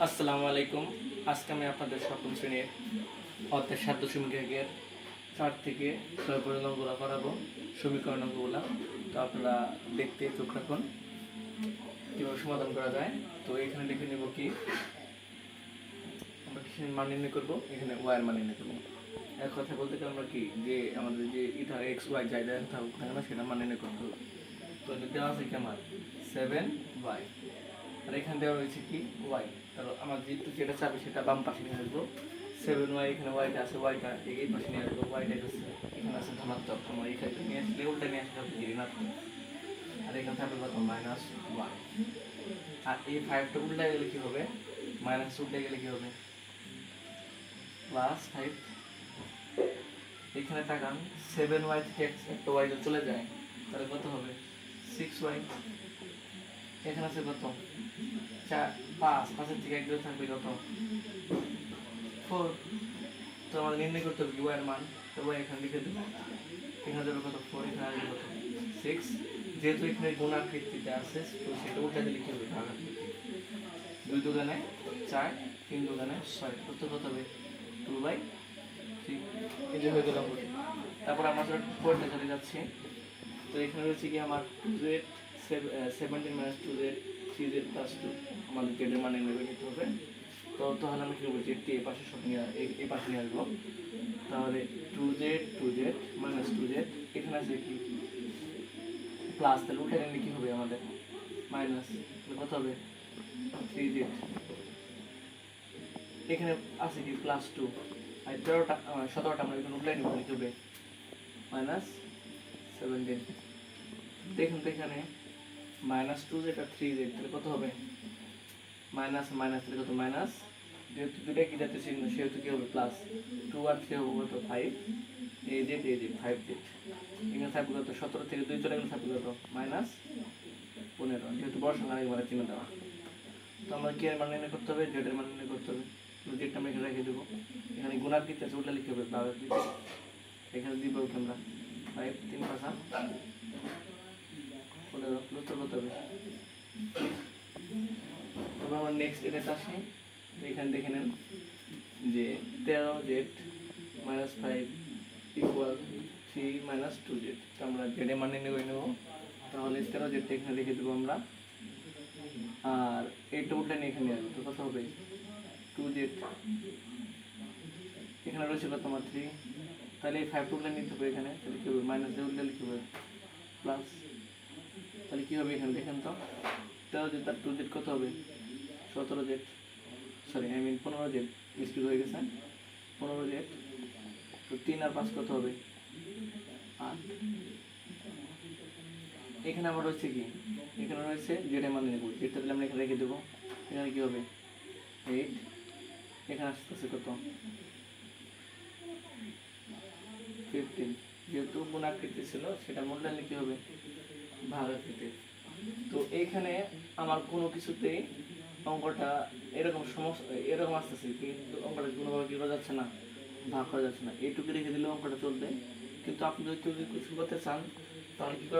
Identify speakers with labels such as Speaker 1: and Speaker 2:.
Speaker 1: আসসালামু আলাইকুম। আজকে আমি আপনাদের সপ্তম শ্রেণীর অর্থাৎ ৭.১-এর ৪ থেকে ৬ পর্যন্ত অঙ্কগুলো করাবো, সমীকরণ অঙ্কগুলো। তো আপনারা দেখতে চোখ রাখুন কীভাবে সমাধান করা যায়। তো এখানে লিখে নেব কি আমরা কিসের মান নির্ণয় করবো, এখানে ওয়াই এর মান নির্ণয় করবো। এক কথা বলতে গেলে আমরা কি যে আমাদের যে ইটা এক্স ওয়াই যাই দেয় থাকুক না কেন সেটা মান নির্ণয় করতে হবে। তো দেওয়া আছে কি আমার 7y, আর এখানে দেওয়া হয়েছে কি ওয়াই। তাহলে আমার যেটা চাবে সেটা বাম পাশে নিয়ে আসবো। 7y, এখানে ওয়াইটা আছে, ওয়াইটা এই পাশে নিয়ে আসবো। ওয়াইটা আছে এখানে আছে ধনাত্মক, আমরা এখানে নিয়ে আসলে উল্টা নিয়ে আসলে হবে ঋণাত্মক। আর এখানে থাকবে কত -1। আর এই 5টা উল্টা গেলে কি হবে, মাইনাস উল্টা গেলে কি হবে +5। এখানে তাকান 7y থেকে একটা ওয়াই চলে যায়, তাহলে কত হবে 6y। এখানে আছে কত 4, 5, 5-এর থেকে 1 থাকবে কত 4। তো আমাদের নির্ণয় করতে হবে y এর মান। তো y এখানে লিখে দেবো, এখানে দেবো কত 4, এখানে আসবে কত 6। যেহেতু এখানে গুণাকৃতিতে আছে তো সেটা উল্টাতে লিখে হবে ভাগাকৃতি। 2 দুগুণে 4, 3 দুগুণে 6, কত হবে 2/3। এই যে হয়ে গেল অঙ্কটি। তারপর আমরা পরেরটা চলে যাচ্ছি। তো এখানে রয়েছে কি আমার 2z 17 - 2z 3z + 2, আমাদের জেডের মান নির্ণয় করতে হবে। তো তাহলে আমরা কি করবো, জেডকে এই পাশে সব নিয়ে এই পাশে নিয়ে আসবো। তাহলে 2z 2z - 2z, এখানে আছে কি প্লাস, তাহলে উঠে গেলে কি হবে আমাদের মাইনাস, কত হবে 3z। এখানে আছে কি +2, আর 17টা আমরা এখানে উঠলে নিব, কি হবে -17। দেখুন তো এখানে -2z আর 3z, তাহলে কত হবে মাইনাস মাইনাস, তাহলে কত মাইনাস, যেহেতু দুটা কি যাতে চিহ্ন সেহেতু কি হবে প্লাস। 2 আর 3 হবে কত 5, এই যে 5z। এখানে থাকবে কত 17 থেকে 2 চলে গেলে থাকবে কত -15, যেহেতু বড় সংখ্যা একবারে চিহ্ন দেওয়া। তো আমরা কি এর মান নির্ণয় করতে হবে, জেড এর মান নির্ণয় করতে হবে। জেডটা আমরা এখানে রেখে দেবো। এখানে গুণাকৃতি আছে, উল্টা লিখতে হবে ভাগাকৃতি। এখানে দিব আমরা 5, 3 × 5 15, প্লাস কত হবে। তবে আমরা নেক্সট এটাতে আসি। এখানে দেখে নেন যে 13z - 5 = 3 - 2z। তো আমরা জেড এর মান নির্ণয় করে নেব। তাহলে 13z এখানে লিখে দেবো আমরা, আর এইটা উল্টা নিয়ে এখানে আসবে, তো কত হবে 2z। এখানে রয়েছে কত আমার 3, তাহলে এই 5 উল্টা নিতে হবে এখানে, তাহলে কি হবে মাইনাস দিয়ে উল্টা লিখতে হবে প্লাস। তাহলে কি হবে এখানে দেখেন তো 13z আর 2z কত হবে 17z, সরি 15z, মিস্টেক হয়ে গেছে 15z। তো 3 আর 5 কত হবে 8। এখানে আবার রয়েছে কি, এখানে রয়েছে জেড এর মান নেব, জেডটা তাহলে আমরা এখানে রেখে দেবো। এখানে কি হবে 8, এখানে আসতেছে কত 15, যেহেতু গুণাকৃতি ছিল সেটা মূল্যায়ন কি হবে ভাগাকৃতি। তো এইখানে আমার কোনো কিছুতেই অঙ্কটা এরকম সমস্যা এরকম আসতেছে, কিন্তু অঙ্কটা কোনোভাবে কি করা যাচ্ছে না, ভাগ করা যাচ্ছে না। এইটুকু রেখে দিলেও অঙ্কটা চলবে, কিন্তু আপনি যদি কেউ কিছু করতে চান তাহলে কি করা